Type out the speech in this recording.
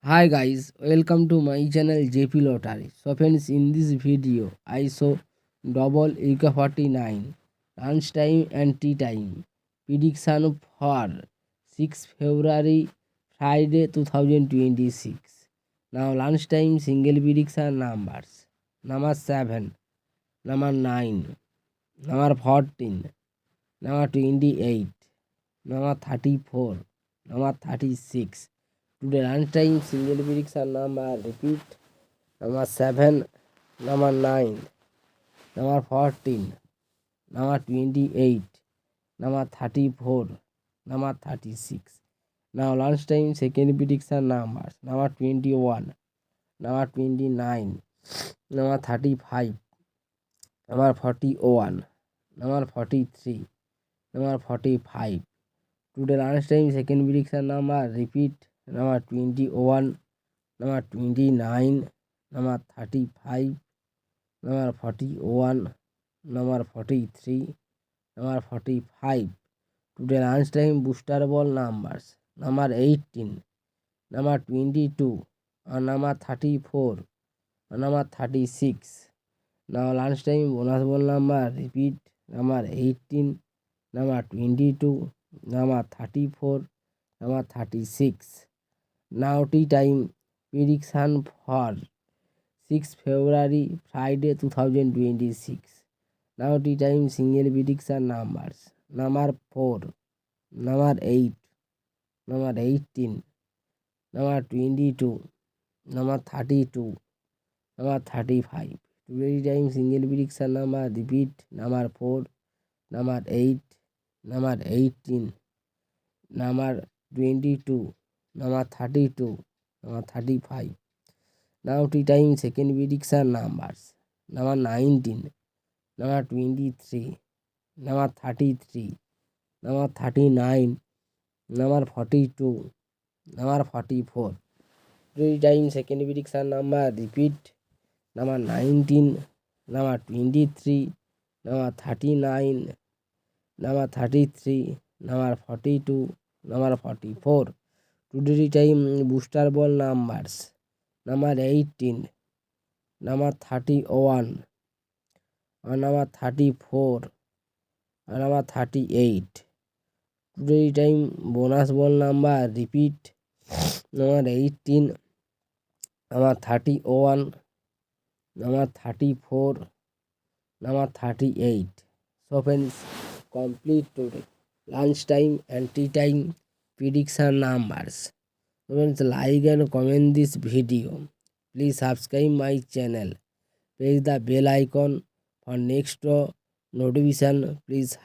Hi guys, welcome to my channel JP Lottery. So friends, in this video, I show double UK 49 lunch time and tea time prediction for 6 February Friday 2026. Now lunch time single prediction numbers: number 7, number 9, number 14, number 28, number 34, number 36. Today lunchtime single prediction number repeat: number 7, number 9, number 14, number 28, number 34, number 36. Now lunchtime second prediction numbers: number 21, number 29, number 35, number 41, number 43, number 45. Today lunchtime second prediction number repeat: number 21, number 29, number 35, number 41, number 43, number 45. Today lunchtime booster ball numbers: number 18, number 22, number 34, number 36. Now lunchtime bonus ball number repeat: number 18, number 22, number 34, number 36. Now tea time prediction for 6 February Friday 2026. Now tea time single prediction numbers: number 4, number 8, number 18, number 22, number 32, number 35. Today time single prediction number repeat: number 4, number 8, number 18, number 22, number 32, number 35. Now tea time second prediction numbers: number 19, number 23, number 33, number 39, number 42, number 44. Tea time second prediction number repeat: number 19, number 23, number 39, number 33, number 42, number 44. Today time booster ball numbers: number 18, number 31, number 34, number 38. Today time bonus ball number repeat: number 18, number 31, number 34, number 38. So friends, complete today lunchtime and tea time prediction numbers. Friends, like and comment this video. Please subscribe my channel. Press the bell icon for next notification. Please